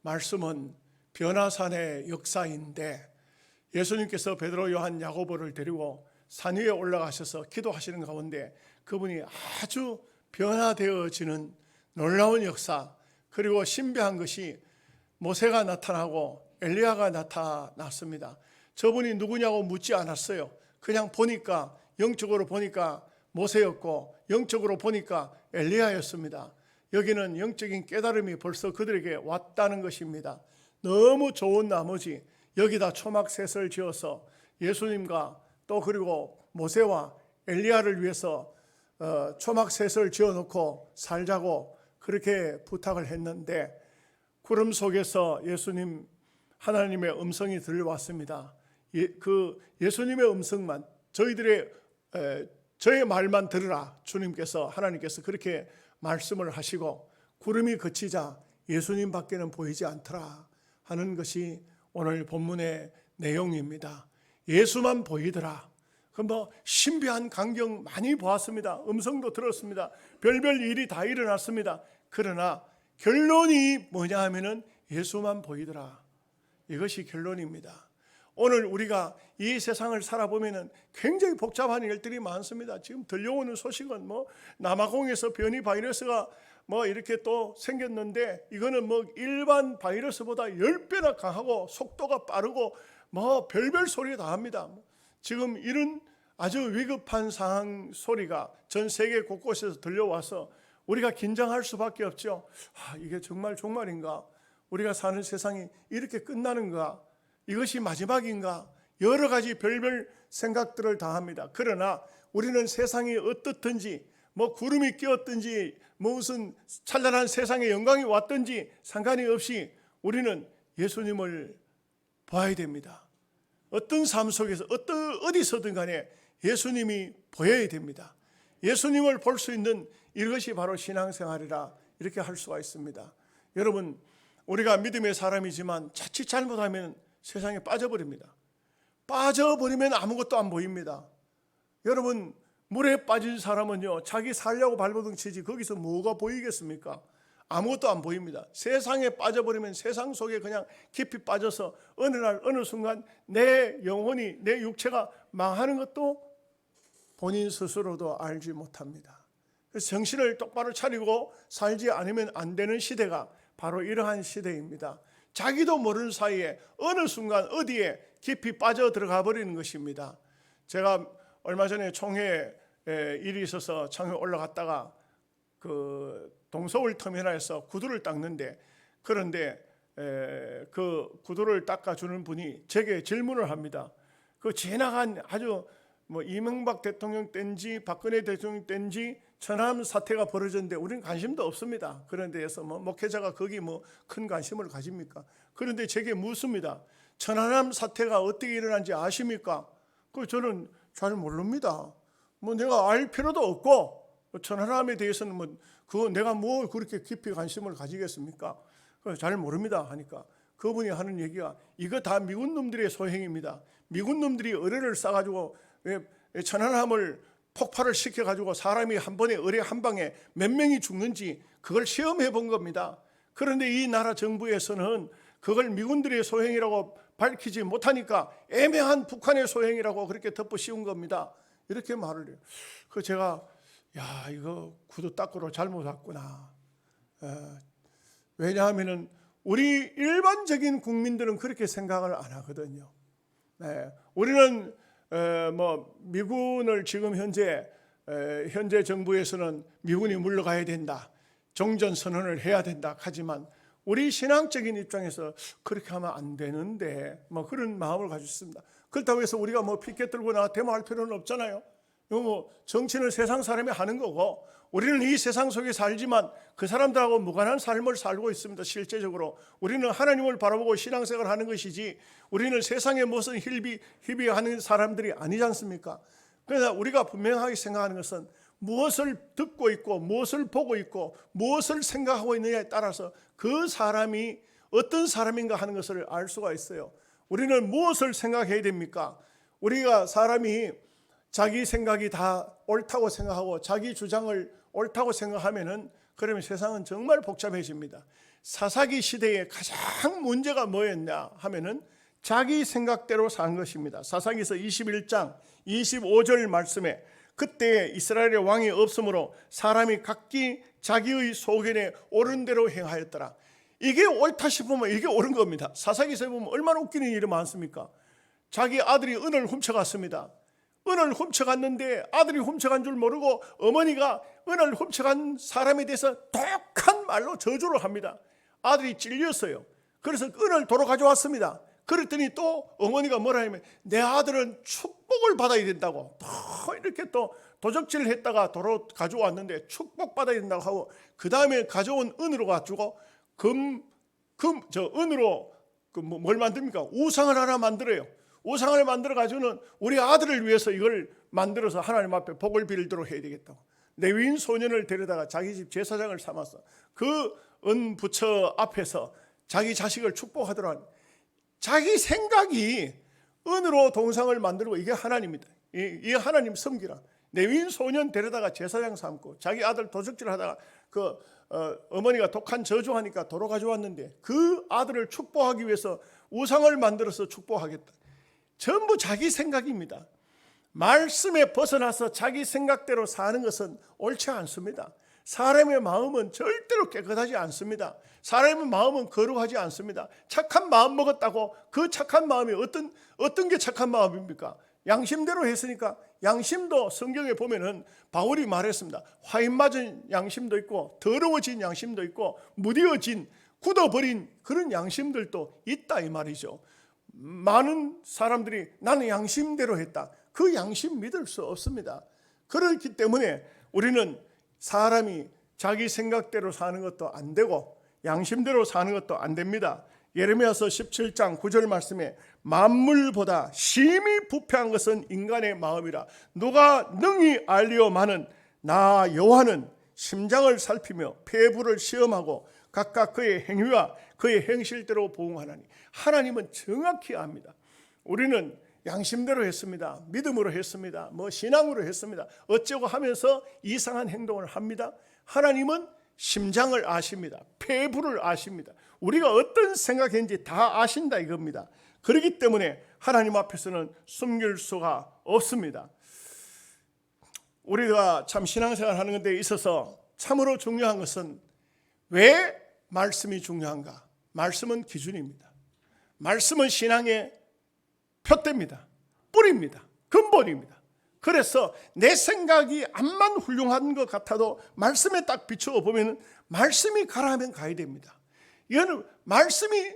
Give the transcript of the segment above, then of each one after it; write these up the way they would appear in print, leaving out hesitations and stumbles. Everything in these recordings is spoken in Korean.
말씀은 변화산의 역사인데, 예수님께서 베드로, 요한, 야고보를 데리고 산 위에 올라가셔서 기도하시는 가운데 그분이 아주 변화되어지는 놀라운 역사, 그리고 신비한 것이 모세가 나타나고 엘리야가 나타났습니다. 저분이 누구냐고 묻지 않았어요. 그냥 보니까, 영적으로 보니까 모세였고 영적으로 보니까 엘리야였습니다. 여기는 영적인 깨달음이 벌써 그들에게 왔다는 것입니다. 너무 좋은 나머지 여기다 초막셋을 지어서 예수님과 또 그리고 모세와 엘리야를 위해서 초막셋을 지어놓고 살자고 그렇게 부탁을 했는데, 구름 속에서 예수님 하나님의 음성이 들려왔습니다. 그 예수님의 음성만, 저의 말만 들으라, 주님께서, 하나님께서 그렇게 말씀을 하시고 구름이 그치자 예수님 밖에는 보이지 않더라 하는 것이 오늘 본문의 내용입니다. 예수만 보이더라. 그 신비한 광경 많이 보았습니다. 음성도 들었습니다. 별별 일이 다 일어났습니다. 그러나 결론이 뭐냐 하면은 예수만 보이더라. 이것이 결론입니다. 오늘 우리가 이 세상을 살아보면은 굉장히 복잡한 일들이 많습니다. 지금 들려오는 소식은 남아공에서 변이 바이러스가 이렇게 또 생겼는데, 이거는 일반 바이러스보다 10배나 강하고 속도가 빠르고 별별 소리 다 합니다. 지금 이런 아주 위급한 상황 소리가 전 세계 곳곳에서 들려와서 우리가 긴장할 수밖에 없죠. 이게 정말 종말인가? 우리가 사는 세상이 이렇게 끝나는가? 이것이 마지막인가? 여러 가지 별별 생각들을 다 합니다. 그러나 우리는 세상이 어떻든지, 구름이 끼었든지, 무슨 찬란한 세상의 영광이 왔든지 상관이 없이 우리는 예수님을 봐야 됩니다. 어떤 삶 속에서 어디서든 간에 예수님이 보여야 됩니다. 예수님을 볼 수 있는 이것이 바로 신앙생활이라 이렇게 할 수가 있습니다. 여러분, 우리가 믿음의 사람이지만 자칫 잘못하면 세상에 빠져버립니다. 빠져버리면 아무것도 안 보입니다. 여러분, 물에 빠진 사람은요, 자기 살려고 발버둥 치지 거기서 뭐가 보이겠습니까? 아무것도 안 보입니다. 세상에 빠져버리면 세상 속에 그냥 깊이 빠져서 어느 날 어느 순간 내 영혼이, 내 육체가 망하는 것도 본인 스스로도 알지 못합니다. 그래서 정신을 똑바로 차리고 살지 않으면 안 되는 시대가 바로 이러한 시대입니다. 자기도 모르는 사이에 어느 순간 어디에 깊이 빠져 들어가 버리는 것입니다. 제가 얼마 전에 총회에 일이 있어서 창에 올라갔다가 그 동서울 터미널에서 구두를 닦는데, 그런데 그 구두를 닦아주는 분이 제게 질문을 합니다. 그 지나간 아주 이명박 대통령 때인지 박근혜 대통령 때인지 천안 사태가 벌어졌는데 우리는 관심도 없습니다. 그런 데에서 목회자가 거기 큰 관심을 가집니까? 그런데 제게 묻습니다. 천안함 사태가 어떻게 일어난지 아십니까? 저는 잘 모릅니다. 내가 알 필요도 없고, 천안함에 대해서는 그거 내가 그렇게 깊이 관심을 가지겠습니까? 잘 모릅니다 하니까 그분이 하는 얘기가, 이거 다 미군 놈들의 소행입니다. 미군 놈들이 의뢰를 싸가지고 천안함을 폭발을 시켜가지고 사람이 한 번에 의뢰 한 방에 몇 명이 죽는지 그걸 시험해 본 겁니다. 그런데 이 나라 정부에서는 그걸 미군들의 소행이라고 밝히지 못하니까 애매한 북한의 소행이라고 그렇게 덮어 씌운 겁니다. 이렇게 말을 해요. 제가 이거 구두 닦으러 잘못 왔구나. 왜냐하면 우리 일반적인 국민들은 그렇게 생각을 안 하거든요. 우리는 미군을 지금 현재 정부에서는 미군이 물러가야 된다, 종전 선언을 해야 된다 하지만 우리 신앙적인 입장에서 그렇게 하면 안 되는데 그런 마음을 가지고 있습니다. 그렇다고 해서 우리가 피켓 들고 데모할 필요는 없잖아요. 이거 정치는 세상 사람이 하는 거고, 우리는 이 세상 속에 살지만 그 사람들하고 무관한 삶을 살고 있습니다. 실제적으로 우리는 하나님을 바라보고 신앙생활을 하는 것이지, 우리는 세상에 무슨 희비하는 사람들이 아니지 않습니까? 그래서 우리가 분명하게 생각하는 것은 무엇을 듣고 있고 무엇을 보고 있고 무엇을 생각하고 있느냐에 따라서 그 사람이 어떤 사람인가 하는 것을 알 수가 있어요. 우리는 무엇을 생각해야 됩니까? 우리가 사람이 자기 생각이 다 옳다고 생각하고 자기 주장을 옳다고 생각하면은 그러면 세상은 정말 복잡해집니다. 사사기 시대에 가장 문제가 뭐였냐 하면은 자기 생각대로 사는 것입니다. 사사기서 21장 25절 말씀에 그때 이스라엘의 왕이 없으므로 사람이 각기 자기의 소견에 옳은 대로 행하였더라. 이게 옳다 싶으면 이게 옳은 겁니다. 사사기서에 보면 얼마나 웃기는 일이 많습니까? 자기 아들이 은을 훔쳐갔습니다. 은을 훔쳐갔는데 아들이 훔쳐간 줄 모르고 어머니가 은을 훔쳐간 사람에 대해서 독한 말로 저주를 합니다. 아들이 찔렸어요. 그래서 은을 도로 가져왔습니다. 그랬더니 또 어머니가 뭐라 하냐면 내 아들은 축복을 받아야 된다고 또 이렇게 또 도적질을 했다가 도로 가져왔는데 축복받아야 된다고 하고 그 다음에 가져온 은으로 가지고 은으로 뭘 만듭니까? 우상을 하나 만들어요. 우상을 만들어 가지고는 우리 아들을 위해서 이걸 만들어서 하나님 앞에 복을 빌도록 해야 되겠다고 레위인 소년을 데려다가 자기 집 제사장을 삼아서 그 은부처 앞에서 자기 자식을 축복하더라. 자기 생각이 은으로 동상을 만들고 이게 하나님입니다. 이 하나님 섬기라. 레위인 소년 데려다가 제사장 삼고 자기 아들 도적질 하다가 어머니가 독한 저주하니까 도로 가져왔는데 그 아들을 축복하기 위해서 우상을 만들어서 축복하겠다. 전부 자기 생각입니다. 말씀에 벗어나서 자기 생각대로 사는 것은 옳지 않습니다. 사람의 마음은 절대로 깨끗하지 않습니다. 사람의 마음은 거룩하지 않습니다. 착한 마음 먹었다고 그 착한 마음이 어떤 게 착한 마음입니까? 양심대로 했으니까 양심도 성경에 보면은 바울이 말했습니다. 화인 맞은 양심도 있고 더러워진 양심도 있고 무뎌진 굳어버린 그런 양심들도 있다 이 말이죠. 많은 사람들이 나는 양심대로 했다. 그 양심 믿을 수 없습니다. 그렇기 때문에 우리는 사람이 자기 생각대로 사는 것도 안 되고 양심대로 사는 것도 안 됩니다. 예레미야서 17장 9절 말씀에 만물보다 심히 부패한 것은 인간의 마음이라 누가 능히 알리오마는 나 여호와는 심장을 살피며 폐부를 시험하고 각각 그의 행위와 그의 행실대로 보응하나니 하나님은 정확히 압니다. 우리는 양심대로 했습니다. 믿음으로 했습니다. 신앙으로 했습니다. 어쩌고 하면서 이상한 행동을 합니다. 하나님은 심장을 아십니다. 폐부를 아십니다. 우리가 어떤 생각했는지 다 아신다 이겁니다. 그렇기 때문에 하나님 앞에서는 숨길 수가 없습니다. 우리가 참 신앙생활 하는 데 있어서 참으로 중요한 것은 왜 말씀이 중요한가? 말씀은 기준입니다. 말씀은 신앙의 표대입니다. 뿌리입니다. 근본입니다. 그래서 내 생각이 암만 훌륭한 것 같아도 말씀에 딱 비추어 보면 말씀이 가라 하면 가야 됩니다. 이거는 말씀이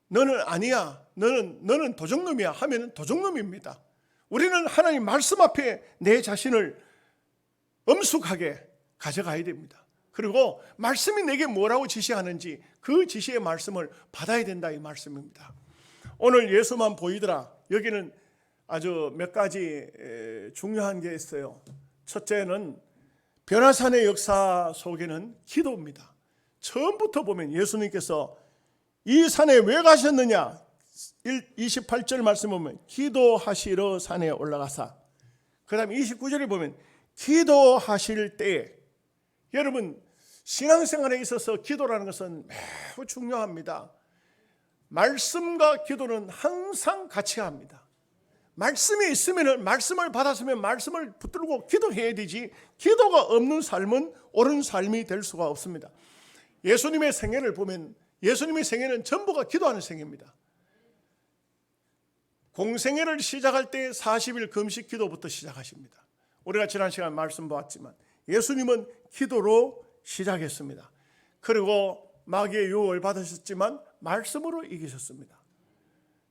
너는 아니야, 너는 도적놈이야 하면 도적놈입니다. 우리는 하나님 말씀 앞에 내 자신을 엄숙하게 가져가야 됩니다. 그리고 말씀이 내게 뭐라고 지시하는지 그 지시의 말씀을 받아야 된다 이 말씀입니다. 오늘 예수만 보이더라. 여기는 아주 몇 가지 중요한 게 있어요. 첫째는 변화산의 역사 속에는 기도입니다. 처음부터 보면 예수님께서 이 산에 왜 가셨느냐 28절 말씀 보면 기도하시러 산에 올라가사, 그 다음에 29절에 보면 기도하실 때에, 여러분 신앙생활에 있어서 기도라는 것은 매우 중요합니다. 말씀과 기도는 항상 같이 합니다. 말씀이 있으면 말씀을 받았으면 말씀을 붙들고 기도해야 되지, 기도가 없는 삶은 옳은 삶이 될 수가 없습니다. 예수님의 생애를 보면 예수님의 생애는 전부가 기도하는 생애입니다. 공생애를 시작할 때 40일 금식 기도부터 시작하십니다. 우리가 지난 시간 말씀 보았지만 예수님은 기도로 시작했습니다. 그리고 마귀의 유혹을 받으셨지만 말씀으로 이기셨습니다.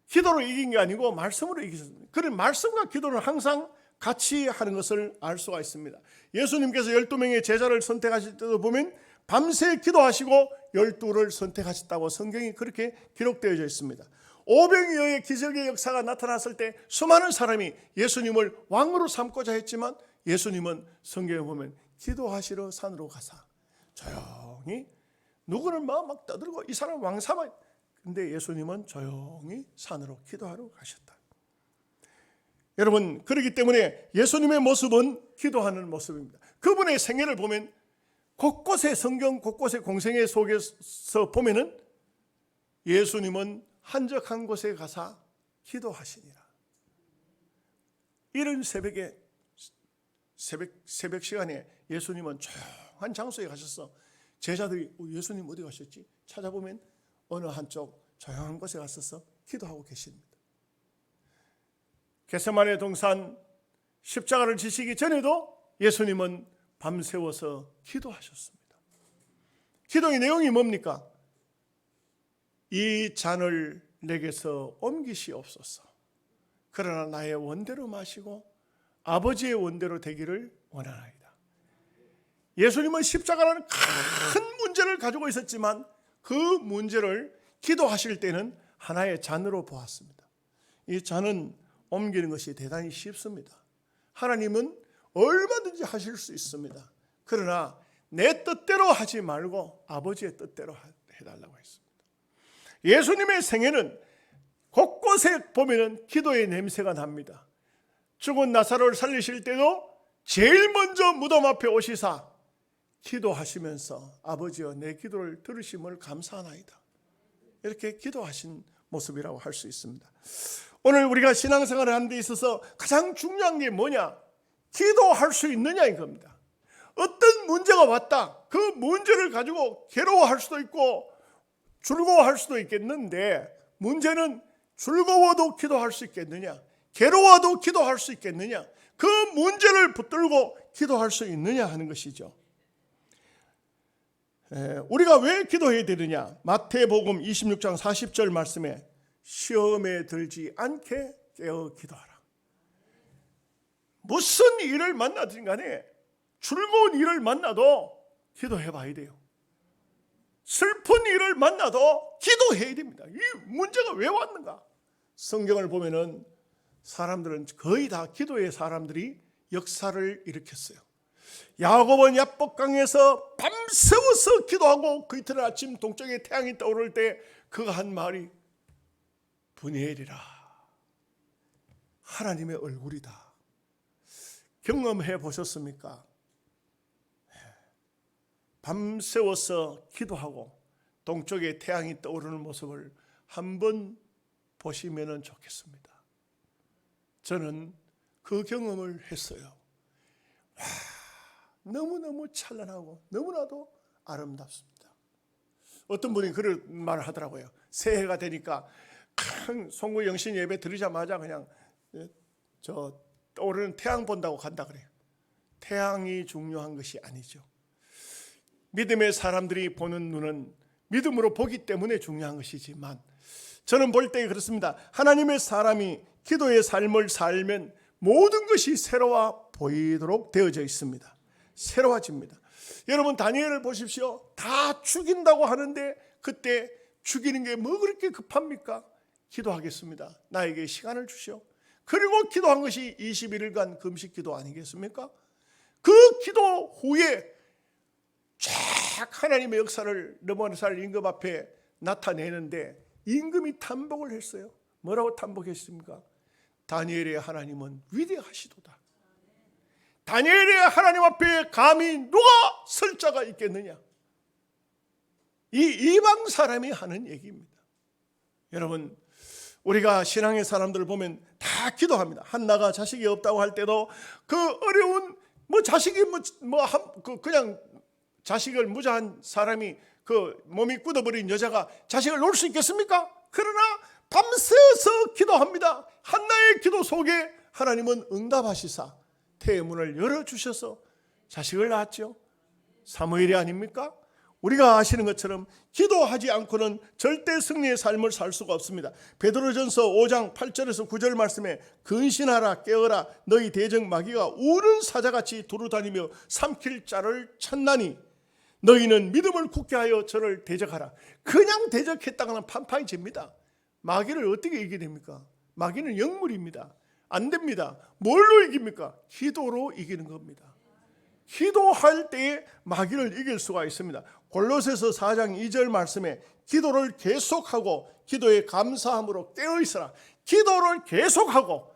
기도로 이긴 게 아니고 말씀으로 이기셨습니다. 그런 말씀과 기도를 항상 같이 하는 것을 알 수가 있습니다. 예수님께서 12명의 제자를 선택하실 때도 보면 밤새 기도하시고 12를 선택하셨다고 성경이 그렇게 기록되어져 있습니다. 오병이어의 기적의 역사가 나타났을 때 수많은 사람이 예수님을 왕으로 삼고자 했지만 예수님은 성경에 보면 기도하시러 산으로 가사 조용히, 누구는 막 떠들고 이 사람 왕 삼아, 근데 예수님은 조용히 산으로 기도하러 가셨다. 여러분, 그렇기 때문에 예수님의 모습은 기도하는 모습입니다. 그분의 생애를 보면 곳곳에 성경 곳곳에 공생애 속에서 보면은 예수님은 한적한 곳에 가서 기도하시니라. 이른 새벽에 새벽 시간에 예수님은 조용한 장소에 가셔서 제자들이 예수님 어디 가셨지? 찾아보면 어느 한쪽 조용한 곳에 가셔서 기도하고 계십니다. 겟세마네 동산 십자가를 지시기 전에도 예수님은 밤새워서 기도하셨습니다. 기도의 내용이 뭡니까? 이 잔을 내게서 옮기시옵소서. 그러나 나의 원대로 마시고 아버지의 원대로 되기를 원하나이다. 예수님은 십자가라는 큰 문제를 가지고 있었지만 그 문제를 기도하실 때는 하나의 잔으로 보았습니다. 이 잔은 옮기는 것이 대단히 쉽습니다. 하나님은 얼마든지 하실 수 있습니다. 그러나 내 뜻대로 하지 말고 아버지의 뜻대로 해달라고 했습니다. 예수님의 생애는 곳곳에 보면 기도의 냄새가 납니다. 죽은 나사로를 살리실 때도 제일 먼저 무덤 앞에 오시사 기도하시면서 아버지여 내 기도를 들으심을 감사하나이다. 이렇게 기도하신 모습이라고 할 수 있습니다. 오늘 우리가 신앙생활을 하는 데 있어서 가장 중요한 게 뭐냐? 기도할 수 있느냐 이겁니다. 어떤 문제가 왔다. 그 문제를 가지고 괴로워할 수도 있고 즐거워할 수도 있겠는데 문제는 즐거워도 기도할 수 있겠느냐? 괴로워도 기도할 수 있겠느냐? 그 문제를 붙들고 기도할 수 있느냐 하는 것이죠. 우리가 왜 기도해야 되느냐? 마태복음 26장 40절 말씀에 시험에 들지 않게 깨어 기도하라. 무슨 일을 만나든 간에 즐거운 일을 만나도 기도해 봐야 돼요. 슬픈 일을 만나도 기도해야 됩니다. 이 문제가 왜 왔는가? 성경을 보면은 사람들은 거의 다 기도의 사람들이 역사를 일으켰어요. 야곱은 야복강에서 밤새워서 기도하고 그 이튿날 아침 동쪽에 태양이 떠오를 때 그가 한 말이 분이엘이라. 하나님의 얼굴이다. 경험해 보셨습니까? 밤새워서 기도하고 동쪽에 태양이 떠오르는 모습을 한번 보시면 좋겠습니다. 저는 그 경험을 했어요. 와, 너무너무 찬란하고 너무나도 아름답습니다. 어떤 분이 그런 말을 하더라고요. 새해가 되니까 큰 송구 영신 예배 드리자마자 그냥 저 떠오르는 태양 본다고 간다 그래요. 태양이 중요한 것이 아니죠. 믿음의 사람들이 보는 눈은 믿음으로 보기 때문에 중요한 것이지만 저는 볼 때 그렇습니다. 하나님의 사람이 기도의 삶을 살면 모든 것이 새로워 보이도록 되어져 있습니다. 새로워집니다. 여러분 다니엘을 보십시오. 다 죽인다고 하는데 그때 죽이는 게 뭐 그렇게 급합니까? 기도하겠습니다. 나에게 시간을 주시오. 그리고 기도한 것이 21일간 금식 기도 아니겠습니까? 그 기도 후에 쫙 하나님의 역사를 느부갓네살 임금 앞에 나타내는데 임금이 탐복을 했어요. 뭐라고 탐복했습니까? 다니엘의 하나님은 위대하시도다. 다니엘의 하나님 앞에 감히 누가 설 자가 있겠느냐? 이 이방 사람이 하는 얘기입니다. 여러분 우리가 신앙의 사람들을 보면 다 기도합니다. 한나가 자식이 없다고 할 때도 그 어려운 자식이 그냥 자식을 무자한 사람이 그 몸이 굳어버린 여자가 자식을 놓을 수 있겠습니까? 그러나 밤새서 기도합니다. 한나의 기도 속에 하나님은 응답하시사 태의 문을 열어주셔서 자식을 낳았죠. 사무엘이 아닙니까? 우리가 아시는 것처럼 기도하지 않고는 절대 승리의 삶을 살 수가 없습니다. 베드로전서 5장 8절에서 9절 말씀에 근신하라 깨어라 너희 대적 마귀가 우는 사자같이 두루다니며 삼킬 자를 찾나니 너희는 믿음을 굳게 하여 저를 대적하라. 그냥 대적했다가는 판판이 집니다. 마귀를 어떻게 이기게 됩니까? 마귀는 영물입니다. 안 됩니다. 뭘로 이깁니까? 기도로 이기는 겁니다. 기도할 때에 마귀를 이길 수가 있습니다. 골로새서 4장 2절 말씀에 기도를 계속하고 기도에 감사함으로 깨어있으라. 기도를 계속하고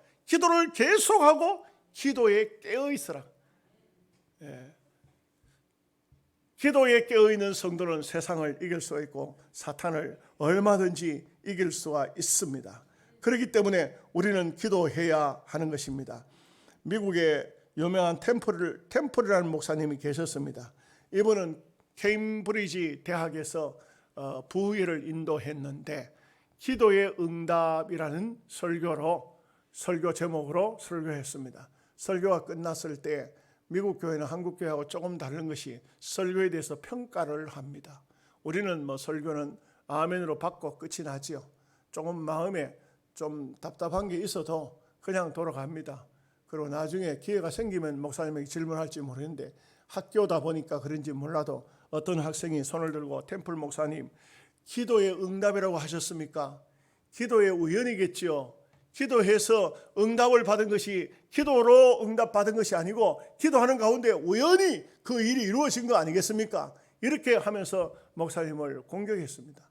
기도에 깨어있으라. 기도에 깨어있는 성도는 세상을 이길 수가 있고 사탄을 얼마든지 이길 수가 있습니다. 그렇기 때문에 우리는 기도해야 하는 것입니다. 미국에 유명한 템플이라는 목사님이 계셨습니다. 이분은 케임브리지 대학에서 부회를 인도했는데 기도의 응답이라는 설교 제목으로 설교했습니다. 설교가 끝났을 때 미국 교회는 한국 교회하고 조금 다른 것이 설교에 대해서 평가를 합니다. 우리는 설교는 아멘으로 받고 끝이 나지요. 조금 마음에 좀 답답한 게 있어도 그냥 돌아갑니다. 그리고 나중에 기회가 생기면 목사님에게 질문할지 모르겠는데 학교다 보니까 그런지 몰라도 어떤 학생이 손을 들고 템플 목사님, 기도의 응답이라고 하셨습니까? 기도의 우연이겠지요. 기도해서 응답을 받은 것이 기도로 응답받은 것이 아니고 기도하는 가운데 우연히 그 일이 이루어진 거 아니겠습니까? 이렇게 하면서 목사님을 공격했습니다.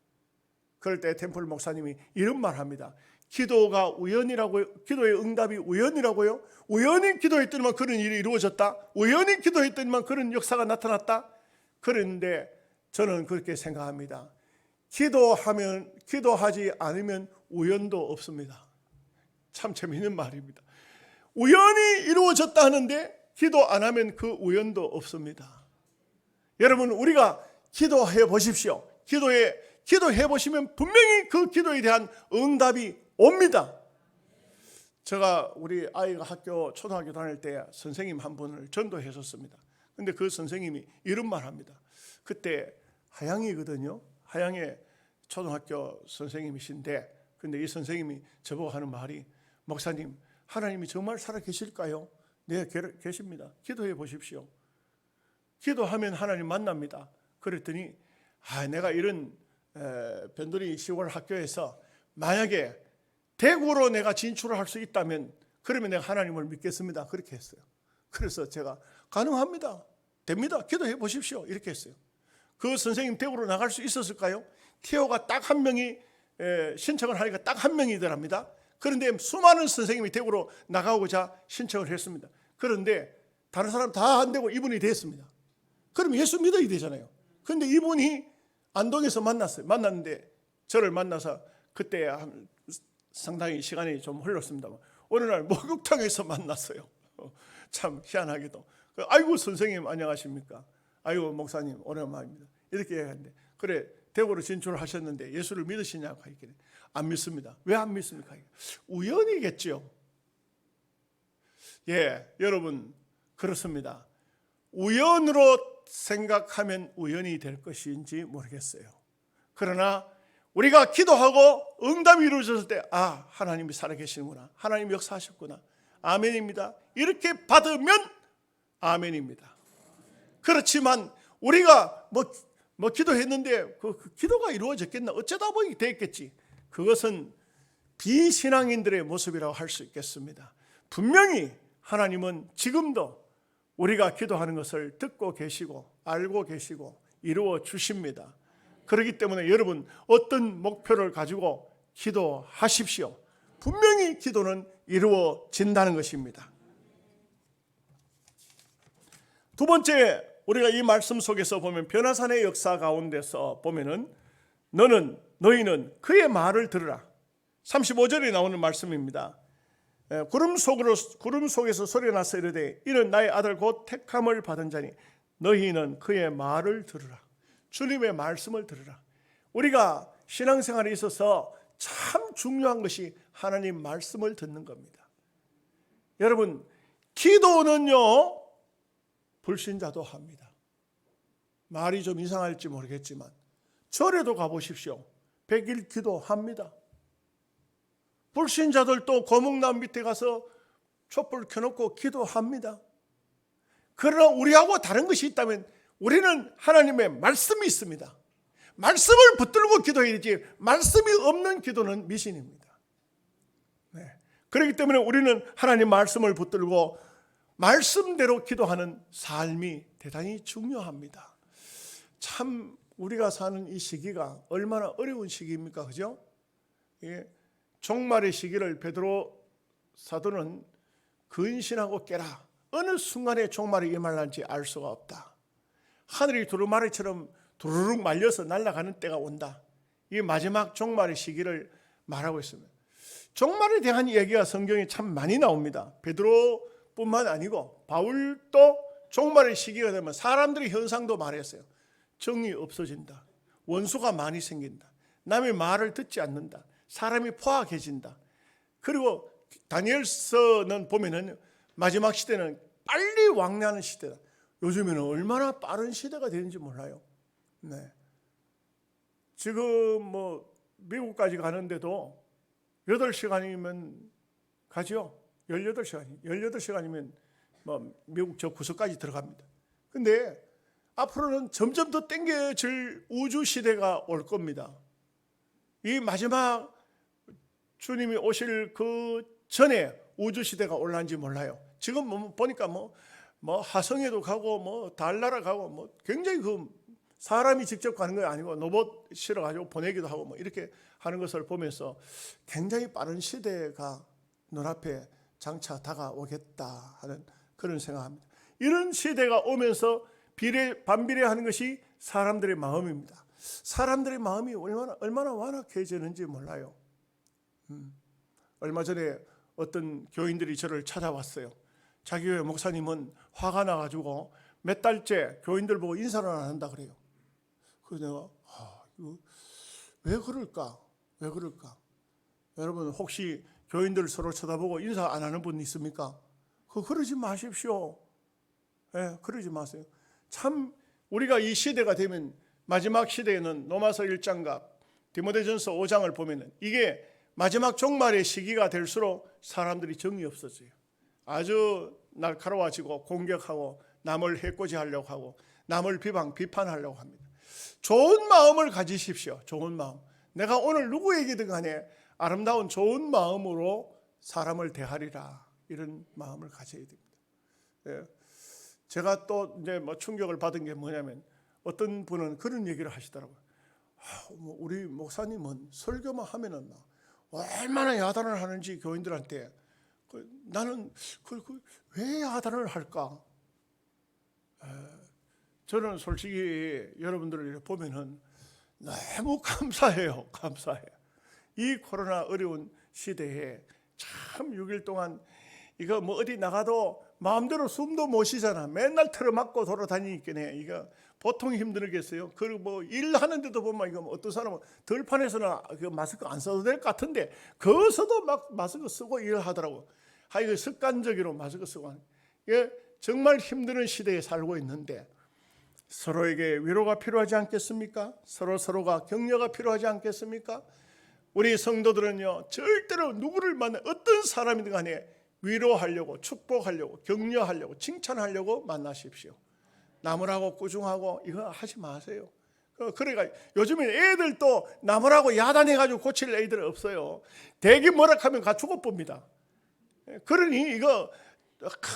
그럴 때 템플 목사님이 이런 말 합니다. 기도가 우연이라고요? 기도의 응답이 우연이라고요? 우연히 기도했더니만 그런 일이 이루어졌다? 우연히 기도했더니만 그런 역사가 나타났다? 그런데 저는 그렇게 생각합니다. 기도하지 않으면 우연도 없습니다. 참 재미있는 말입니다. 우연히 이루어졌다 하는데 기도 안 하면 그 우연도 없습니다. 여러분, 우리가 기도해 보십시오. 기도해 보시면 분명히 그 기도에 대한 응답이 옵니다. 제가 우리 아이가 초등학교 다닐 때 선생님 한 분을 전도했었습니다. 근데 그 선생님이 이런 말 합니다. 그때 하양이거든요. 하양의 초등학교 선생님이신데, 근데 이 선생님이 저보고 하는 말이, 목사님, 하나님이 정말 살아 계실까요? 네, 계십니다. 기도해 보십시오. 기도하면 하나님 만납니다. 그랬더니 내가 이런 변두리 시골 학교에서 만약에 대구로 내가 진출을 할 수 있다면 그러면 내가 하나님을 믿겠습니다. 그렇게 했어요. 그래서 제가 가능합니다. 됩니다. 기도해 보십시오. 이렇게 했어요. 그 선생님 대구로 나갈 수 있었을까요? 티오가 딱 한 명이 신청을 하니까 딱 한 명이더랍니다. 그런데 수많은 선생님이 대구로 나가고자 신청을 했습니다. 그런데 다른 사람 다 안 되고 이분이 됐습니다. 그럼 예수 믿어야 되잖아요. 그런데 이분이 안동에서 만났는데 저를 만나서 그때 상당히 시간이 좀 흘렀습니다. 어느 날 목욕탕에서 만났어요. 참 희한하게도. 아이고 선생님 안녕하십니까? 아이고 목사님 오랜만입니다. 이렇게 얘기하는데, 그래 대구로 진출하셨는데 예수를 믿으시냐고 하길래 안 믿습니다. 왜 안 믿습니까? 우연이겠죠. 여러분 그렇습니다. 우연으로 생각하면 우연이 될 것인지 모르겠어요. 그러나 우리가 기도하고 응답이 이루어졌을 때 하나님이 살아계시는구나, 하나님이 역사하셨구나, 아멘입니다. 이렇게 받으면 아멘입니다. 그렇지만 우리가 기도했는데 그 기도가 이루어졌겠나, 어쩌다 보니 됐겠지, 그것은 비신앙인들의 모습이라고 할 수 있겠습니다. 분명히 하나님은 지금도 우리가 기도하는 것을 듣고 계시고 알고 계시고 이루어 주십니다. 그렇기 때문에 여러분 어떤 목표를 가지고 기도하십시오. 분명히 기도는 이루어진다는 것입니다. 두 번째, 우리가 이 말씀 속에서 보면 변화산의 역사 가운데서 보면은 너희는 그의 말을 들으라. 35절에 나오는 말씀입니다. 구름 속에서 소리가 나서 이르되 이는 나의 아들 곧 택함을 받은 자니 너희는 그의 말을 들으라. 주님의 말씀을 들으라. 우리가 신앙생활에 있어서 참 중요한 것이 하나님 말씀을 듣는 겁니다. 여러분, 기도는요 불신자도 합니다. 말이 좀 이상할지 모르겠지만 절에도 가보십시오. 100일 기도합니다. 불신자들도 거목나무 밑에 가서 촛불 켜놓고 기도합니다. 그러나 우리하고 다른 것이 있다면 우리는 하나님의 말씀이 있습니다. 말씀을 붙들고 기도해야지 말씀이 없는 기도는 미신입니다. 그렇기 때문에 우리는 하나님 말씀을 붙들고 말씀대로 기도하는 삶이 대단히 중요합니다. 참 우리가 사는 이 시기가 얼마나 어려운 시기입니까? 그죠? 종말의 시기를 베드로 사도는 근신하고 깨라. 어느 순간에 종말이 임할는지 알 수가 없다. 하늘이 두루마리처럼 두루룩 말려서 날아가는 때가 온다. 이 마지막 종말의 시기를 말하고 있습니다. 종말에 대한 얘기가 성경에 참 많이 나옵니다. 베드로뿐만 아니고 바울도 종말의 시기가 되면 사람들의 현상도 말했어요. 정이 없어진다. 원수가 많이 생긴다. 남의 말을 듣지 않는다. 사람이 포악해진다. 그리고 다니엘서는 보면은 마지막 시대는 빨리 왕래하는 시대다. 요즘에는 얼마나 빠른 시대가 되는지 몰라요. 네. 지금 뭐 미국까지 가는데도 8시간이면 가죠. 18시간이면 뭐 미국 저 구석까지 들어갑니다. 근데 앞으로는 점점 더 땡겨질 우주 시대가 올 겁니다. 이 마지막 주님이 오실 그 전에 우주 시대가 올라는지 몰라요. 지금 보니까 뭐 화성에도 가고 뭐 달나라 가고 뭐 굉장히 그 사람이 직접 가는 게 아니고 로봇 실어가지고 보내기도 하고 뭐 이렇게 하는 것을 보면서 굉장히 빠른 시대가 눈앞에 장차 다가오겠다 하는 그런 생각합니다. 이런 시대가 오면서 반비례하는 것이 사람들의 마음입니다. 사람들의 마음이 얼마나 완악해지는지 몰라요. 얼마 전에 어떤 교인들이 저를 찾아왔어요. 자기 교회 목사님은 화가 나가지고 몇 달째 교인들 보고 인사를 안 한다 그래요. 그래서 내가 이거 왜 그럴까? 여러분 혹시 교인들 서로 쳐다보고 인사 안 하는 분 있습니까? 그러지 마십시오. 네, 그러지 마세요. 참 우리가 이 시대가 되면 마지막 시대에는 로마서 1장과 디모데전서 5장을 보면은 이게 마지막 종말의 시기가 될수록 사람들이 정이 없어져요. 아주 날카로워지고 공격하고 남을 해코지하려고 하고 남을 비판하려고 합니다. 좋은 마음을 가지십시오. 좋은 마음. 내가 오늘 누구에게든 간에 아름다운 좋은 마음으로 사람을 대하리라. 이런 마음을 가져야 됩니다. 예. 제가 또 이제 뭐 충격을 받은 게 뭐냐면 어떤 분은 그런 얘기를 하시더라고요. 우리 목사님은 설교만 하면은 얼마나 야단을 하는지 교인들한테 나는 왜 야단을 할까? 저는 솔직히 여러분들을 보면은 너무 감사해요. 이 코로나 어려운 시대에 참 6일 동안 이거 뭐 어디 나가도 마음대로 숨도 못 쉬잖아. 맨날 틀어막고 돌아다니니까 이거 보통 힘들겠어요. 그리고 뭐 일하는데도 보면 이거 어떤 사람은 들판에서는 그 마스크 안 써도 될 것 같은데 거기서도 막 마스크 쓰고 일하더라고. 이거 습관적으로 마스크 쓰고 하는. 이게 정말 힘든 시대에 살고 있는데 서로에게 위로가 필요하지 않겠습니까? 서로가 격려가 필요하지 않겠습니까? 우리 성도들은요 절대로 누구를 만나 어떤 사람이든 간에 위로하려고 축복하려고 격려하려고 칭찬하려고 만나십시오. 나무라고 꾸중하고 이거 하지 마세요. 그러니까 요즘에 애들도 나무라고 야단해가지고 고칠 애들 없어요. 대기 뭐라 하면 가 죽어봅니다. 그러니 이거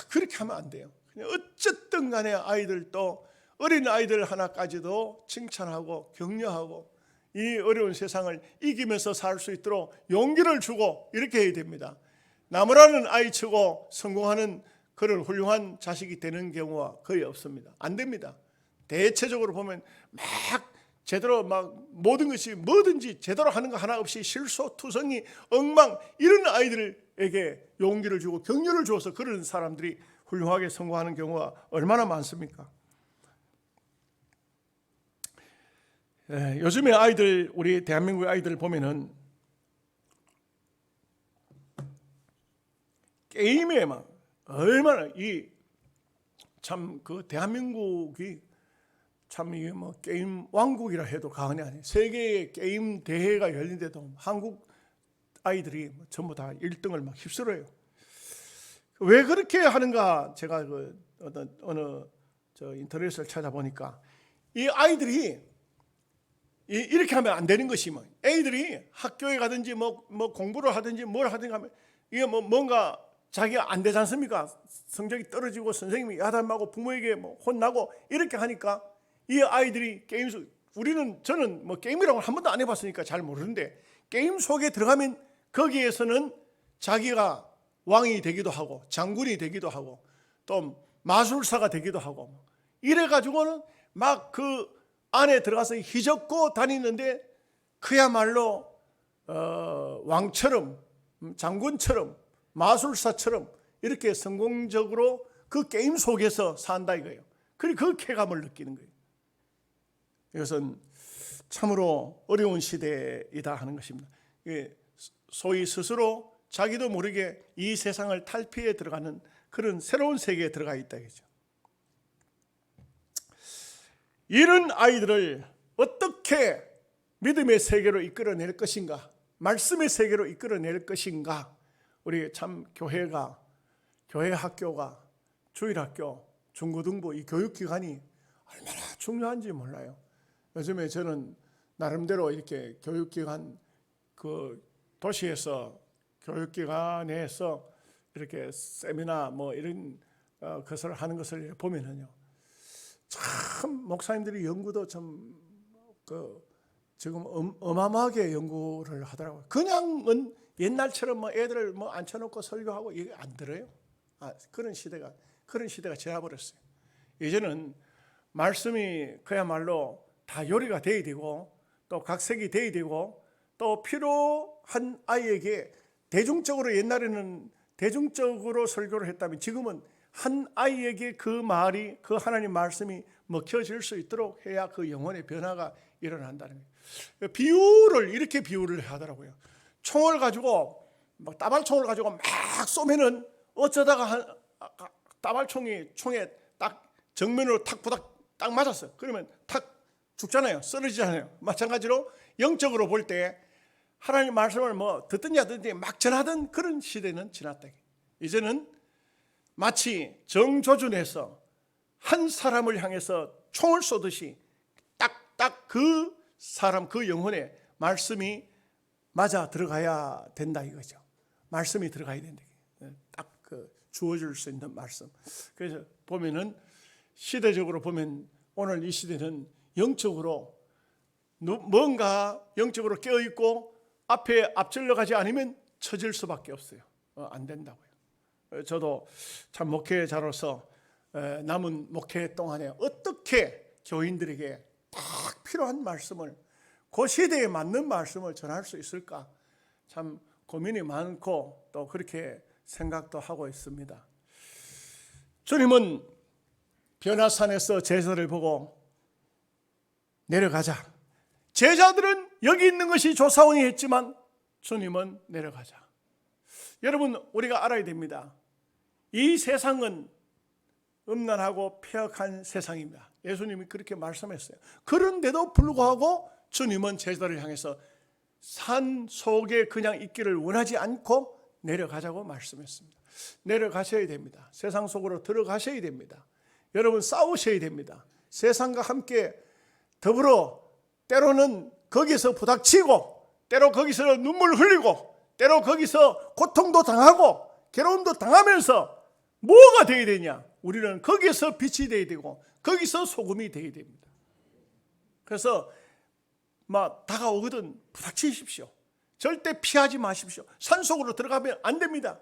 그렇게 하면 안 돼요. 어쨌든 간에 아이들도 어린 아이들 하나까지도 칭찬하고 격려하고 이 어려운 세상을 이기면서 살 수 있도록 용기를 주고 이렇게 해야 됩니다. 나무라는 아이치고 성공하는 그런 훌륭한 자식이 되는 경우가 거의 없습니다. 안 됩니다. 대체적으로 보면 막 제대로 막 모든 것이 뭐든지 제대로 하는 거 하나 없이 실수, 투성이, 엉망 이런 아이들에게 용기를 주고 격려를 줘서 그런 사람들이 훌륭하게 성공하는 경우가 얼마나 많습니까? 요즘에 아이들, 우리 대한민국 아이들 보면은 게임에 막 얼마나 참 그 대한민국이 참 이게 뭐 게임 왕국이라 해도 과언이 아니에요. 세계의 게임 대회가 열린데도 한국 아이들이 전부 다 1등을 막 휩쓸어요. 왜 그렇게 하는가? 제가 어느 인터넷을 찾아보니까 이 아이들이 이렇게 하면 안 되는 것이 뭐 애들이 학교에 가든지 뭐 공부를 하든지 뭘 하든지 하면 이게 뭔가 자기가 안 되지 않습니까? 성적이 떨어지고 선생님이 야단하고 부모에게 혼나고 이렇게 하니까 이 아이들이 게임 속 저는 뭐 게임이라고 한 번도 안 해봤으니까 잘 모르는데 게임 속에 들어가면 거기에서는 자기가 왕이 되기도 하고 장군이 되기도 하고 또 마술사가 되기도 하고 이래 가지고는 막 그 안에 들어가서 휘젓고 다니는데 그야말로 왕처럼, 장군처럼, 마술사처럼 이렇게 성공적으로 그 게임 속에서 산다 이거예요. 그리고 그 쾌감을 느끼는 거예요. 이것은 참으로 어려운 시대이다 하는 것입니다. 소위 스스로 자기도 모르게 이 세상을 탈피해 들어가는 그런 새로운 세계에 들어가 있다 이거죠. 이런 아이들을 어떻게 믿음의 세계로 이끌어낼 것인가, 말씀의 세계로 이끌어낼 것인가, 우리 참 교회가, 교회 학교가, 주일학교, 중고등부 이 교육기관이 얼마나 중요한지 몰라요. 요즘에 저는 나름대로 이렇게 교육기관, 그 도시에서 교육기관에서 이렇게 세미나 뭐 이런 것을 하는 것을 보면은요, 참 목사님들이 연구도 좀 지금 어마어마하게 연구를 하더라고요. 그냥은 옛날처럼 뭐 애들 뭐 앉혀놓고 설교하고 이게 안 들어요. 그런 시대가 지나버렸어요. 이제는 말씀이 그야말로 다 요리가 돼야 되고 또 각색이 돼야 되고 또 필요한 아이에게 대중적으로, 옛날에는 대중적으로 설교를 했다면 지금은 한 아이에게 그 말이, 그 하나님 말씀이 먹혀질 수 있도록 해야 그 영혼의 변화가 일어난다는 거예요. 비유를 이렇게 비유를 하더라고요. 총을 가지고 막 따발총을 가지고 막 쏘면은 어쩌다가 따발총이 총에 딱 정면으로 탁 부닥 딱 맞았어요. 그러면 탁 죽잖아요. 쓰러지잖아요. 마찬가지로 영적으로 볼 때 하나님 말씀을 뭐 듣든지 안 듣든지 막 전하던 그런 시대는 지났다. 이제는 마치 정조준에서 한 사람을 향해서 총을 쏘듯이 딱딱 그 사람, 그 영혼에 말씀이 맞아 들어가야 된다 이거죠. 말씀이 들어가야 된다. 딱 그 주어줄 수 있는 말씀. 그래서 보면은 시대적으로 보면 오늘 이 시대는 영적으로 뭔가 영적으로 깨어있고 앞에 앞질러 가지 않으면 처질 수밖에 없어요. 안 된다고요. 저도 참 목회자로서 남은 목회 동안에 어떻게 교인들에게 딱 필요한 말씀을, 그 시대에 맞는 말씀을 전할 수 있을까 참 고민이 많고 또 그렇게 생각도 하고 있습니다. 주님은 변화산에서 제자를 보고 내려가자. 제자들은 여기 있는 것이 조사원이 했지만 주님은 내려가자. 여러분, 우리가 알아야 됩니다. 이 세상은 음란하고 폐역한 세상입니다. 예수님이 그렇게 말씀했어요. 그런데도 불구하고 주님은 제자들을 향해서 산 속에 그냥 있기를 원하지 않고 내려가자고 말씀했습니다. 내려가셔야 됩니다. 세상 속으로 들어가셔야 됩니다. 여러분, 싸우셔야 됩니다. 세상과 함께 더불어 때로는 거기서 부닥치고, 때로 거기서 눈물 흘리고, 때로 거기서 고통도 당하고 괴로움도 당하면서 뭐가 되어야 되냐? 우리는 거기서 빛이 되어야 되고 거기서 소금이 되어야 됩니다. 그래서 막 다가오거든 부닥치십시오. 절대 피하지 마십시오. 산속으로 들어가면 안 됩니다.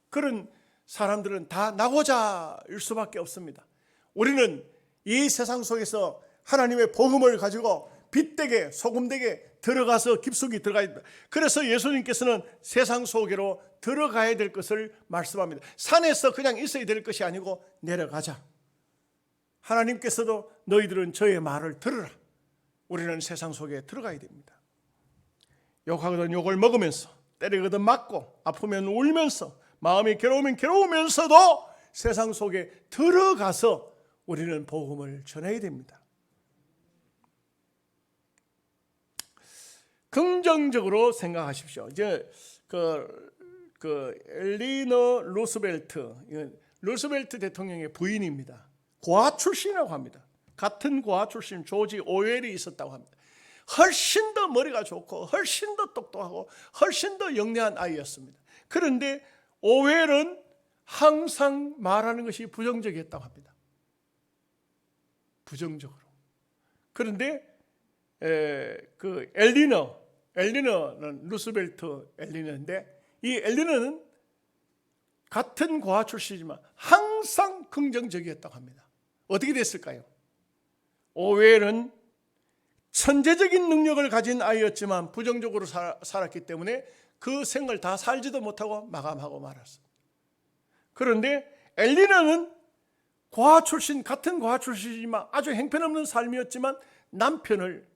그런 사람들은 다 나고자일 수밖에 없습니다. 우리는 이 세상 속에서 하나님의 복음을 가지고 빛되게 소금되게 들어가서 깊숙이 들어가야 됩니다. 그래서 예수님께서는 세상 속으로 들어가야 될 것을 말씀합니다. 산에서 그냥 있어야 될 것이 아니고 내려가자. 하나님께서도 너희들은 저의 말을 들으라. 우리는 세상 속에 들어가야 됩니다. 욕하거든 욕을 먹으면서, 때리거든 맞고, 아프면 울면서, 마음이 괴로우면 괴로우면서도 세상 속에 들어가서 우리는 복음을 전해야 됩니다. 긍정적으로 생각하십시오. 이제 엘리너 루스벨트 대통령의 부인입니다. 고아 출신이라고 합니다. 같은 고아 출신 조지 오웰이 있었다고 합니다. 훨씬 더 머리가 좋고 훨씬 더 똑똑하고 훨씬 더 영리한 아이였습니다. 그런데 오웰은 항상 말하는 것이 부정적이었다고 합니다. 부정적으로. 그런데 그 엘리너는 루스벨트 엘리너인데, 이 엘리너는 같은 고아 출신이지만 항상 긍정적이었다고 합니다. 어떻게 됐을까요? 오웨엘은 천재적인 능력을 가진 아이였지만 부정적으로 살았기 때문에 그 생을 다 살지도 못하고 마감하고 말았습니다. 그런데 엘리나는 고아 출신, 같은 고아 출신이지만 아주 형편없는 삶이었지만 남편을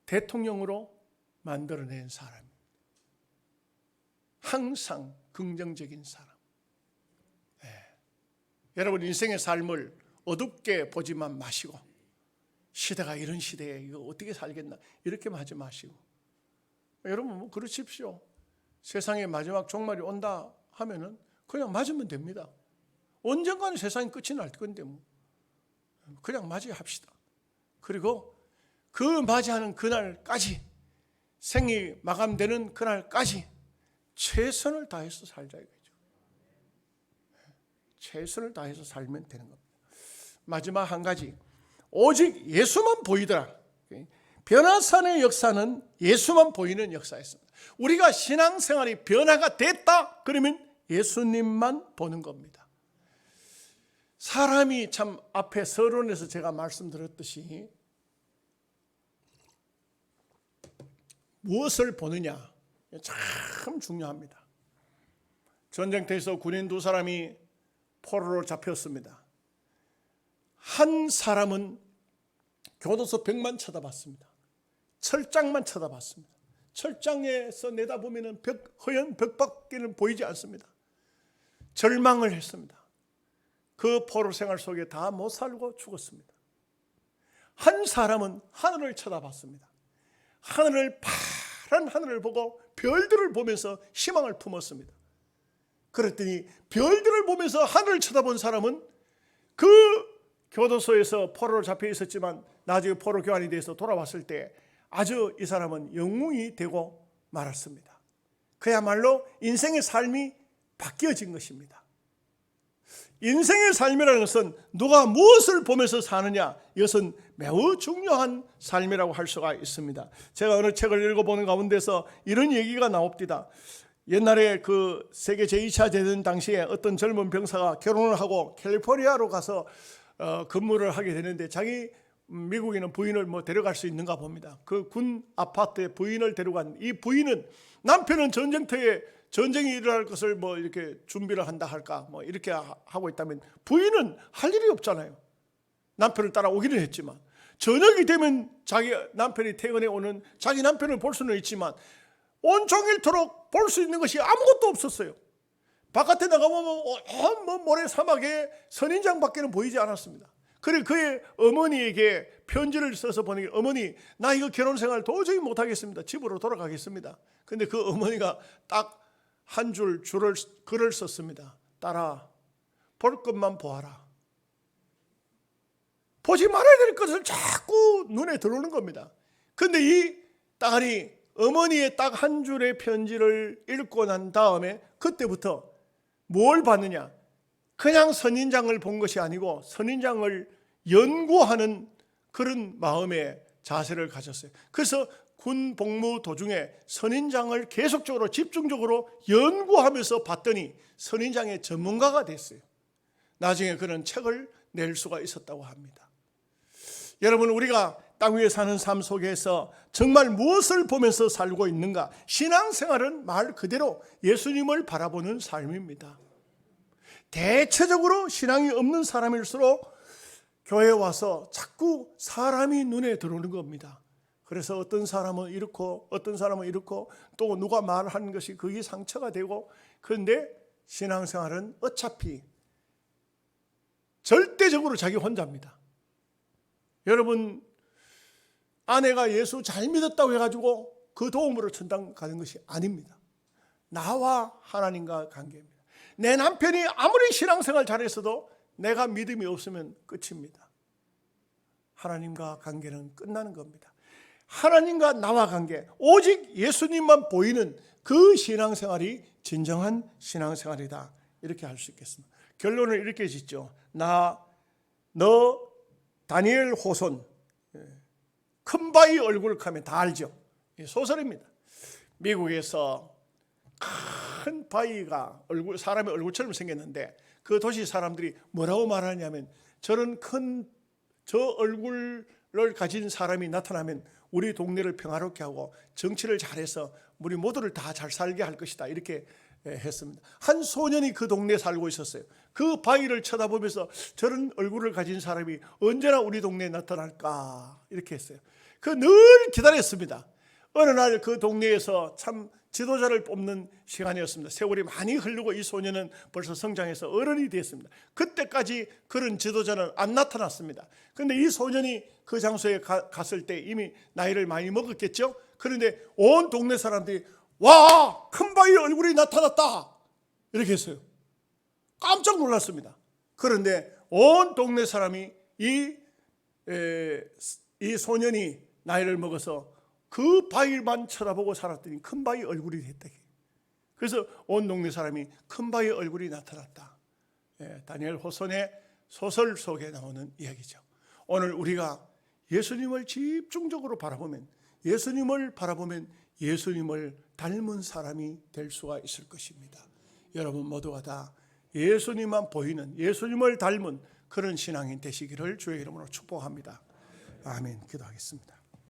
대통령으로 만들어낸 사람, 항상 긍정적인 사람. 여러분, 인생의 삶을 어둡게 보지만 마시고, 시대가 이런 시대에 이거 어떻게 살겠나 이렇게만 하지 마시고, 여러분 뭐 그러십시오. 세상의 마지막 종말이 온다 하면은 그냥 맞으면 됩니다. 언젠가는 세상이 끝이 날 건데 뭐 그냥 맞이합시다. 그리고 그 맞이하는 그날까지, 생이 마감되는 그날까지 최선을 다해서 살자 이거죠. 최선을 다해서 살면 되는 겁니다. 마지막 한 가지, 오직 예수만 보이더라. 변화산의 역사는 예수만 보이는 역사였습니다. 우리가 신앙생활이 변화가 됐다 그러면 예수님만 보는 겁니다. 사람이 참, 앞에 서론에서 제가 말씀드렸듯이 무엇을 보느냐 참 중요합니다. 전쟁터에서 군인 두 사람이 포로로 잡혔습니다. 한 사람은 교도소 벽만 쳐다봤습니다. 철장만 쳐다봤습니다. 철장에서 내다보면 허연 벽밖에는 보이지 않습니다. 절망을 했습니다. 그 포로 생활 속에 다 못 살고 죽었습니다. 한 사람은 하늘을 쳐다봤습니다. 파란 하늘을 보고 별들을 보면서 희망을 품었습니다. 그랬더니 별들을 보면서 하늘을 쳐다본 사람은 그 교도소에서 포로로 잡혀 있었지만 나중에 포로 교환이 돼서 돌아왔을 때 아주 이 사람은 영웅이 되고 말았습니다. 그야말로 인생의 삶이 바뀌어진 것입니다. 인생의 삶이라는 것은 누가 무엇을 보면서 사느냐, 이것은 매우 중요한 삶이라고 할 수가 있습니다. 제가 어느 책을 읽어보는 가운데서 이런 얘기가 나옵니다. 옛날에 그 세계 제2차 대전 당시에 어떤 젊은 병사가 결혼을 하고 캘리포니아로 가서 근무를 하게 되는데, 자기 미국에는 부인을 데려갈 수 있는가 봅니다. 그 군 아파트에 부인을 데려간 이 부인은, 남편은 전쟁터에 전쟁이 일어날 것을 이렇게 준비를 한다 할까 이렇게 하고 있다면, 부인은 할 일이 없잖아요. 남편을 따라오기는 했지만 저녁이 되면 자기 남편이 퇴근해 오는 자기 남편을 볼 수는 있지만 온종일토록 볼 수 있는 것이 아무것도 없었어요. 바깥에 나가보면 모래 사막에 선인장밖에는 보이지 않았습니다. 그래 그의 어머니에게 편지를 써서 보내기, 어머니 나 이거 결혼생활 도저히 못하겠습니다. 집으로 돌아가겠습니다. 근데 그 어머니가 딱 한 줄을 글을 썼습니다. 딸아, 볼 것만 보아라. 보지 말아야 될 것을 자꾸 눈에 들어오는 겁니다. 근데 이 딸이 어머니의 딱 한 줄의 편지를 읽고 난 다음에 그때부터 뭘 봤느냐, 그냥 선인장을 본 것이 아니고 선인장을 연구하는 그런 마음의 자세를 가졌어요. 그래서 군 복무 도중에 선인장을 계속적으로 집중적으로 연구하면서 봤더니 선인장의 전문가가 됐어요. 나중에 그런 책을 낼 수가 있었다고 합니다. 여러분, 우리가 땅 위에 사는 삶 속에서 정말 무엇을 보면서 살고 있는가? 신앙생활은 말 그대로 예수님을 바라보는 삶입니다. 대체적으로 신앙이 없는 사람일수록 교회에 와서 자꾸 사람이 눈에 들어오는 겁니다. 그래서 어떤 사람은 이렇고 어떤 사람은 이렇고 또 누가 말하는 것이 그게 상처가 되고, 그런데 신앙생활은 어차피 절대적으로 자기 혼자입니다. 여러분, 아내가 예수 잘 믿었다고 해가지고 그 도움으로 천당 가는 것이 아닙니다. 나와 하나님과 관계입니다. 내 남편이 아무리 신앙생활 잘했어도 내가 믿음이 없으면 끝입니다. 하나님과 관계는 끝나는 겁니다. 하나님과 나와 관계, 오직 예수님만 보이는 그 신앙생활이 진정한 신앙생활이다, 이렇게 할 수 있겠습니다. 결론을 이렇게 짓죠. 너 다니엘 호손, 큰 바위 얼굴 하면 다 알죠. 소설입니다. 미국에서 큰 바위가 사람의 얼굴처럼 생겼는데 그 도시 사람들이 뭐라고 말하냐면, 저런 큰 저 얼굴을 가진 사람이 나타나면 우리 동네를 평화롭게 하고 정치를 잘해서 우리 모두를 다 잘 살게 할 것이다, 이렇게 했습니다. 한 소년이 그 동네에 살고 있었어요. 그 바위를 쳐다보면서 저런 얼굴을 가진 사람이 언제나 우리 동네에 나타날까, 이렇게 했어요. 그 늘 기다렸습니다. 어느 날 그 동네에서 참 지도자를 뽑는 시간이었습니다. 세월이 많이 흐르고 이 소년은 벌써 성장해서 어른이 됐습니다. 그때까지 그런 지도자는 안 나타났습니다. 그런데 이 소년이 그 장소에 갔을 때 이미 나이를 많이 먹었겠죠. 그런데 온 동네 사람들이 와, 큰 바위 얼굴이 나타났다, 이렇게 했어요. 깜짝 놀랐습니다. 그런데 온 동네 사람이 이 소년이 나이를 먹어서 그 바위만 쳐다보고 살았더니 큰 바위 얼굴이 됐다. 그래서 온 동네 사람이 큰 바위 얼굴이 나타났다. 다니엘 호손의 소설 속에 나오는 이야기죠. 오늘 우리가 예수님을 집중적으로 바라보면, 예수님을 닮은 사람이 될 수가 있을 것입니다. 여러분 모두가 다 예수님만 보이는, 예수님을 닮은 그런 신앙인 되시기를 주의 이름으로 축복합니다. 아멘. 기도하겠습니다.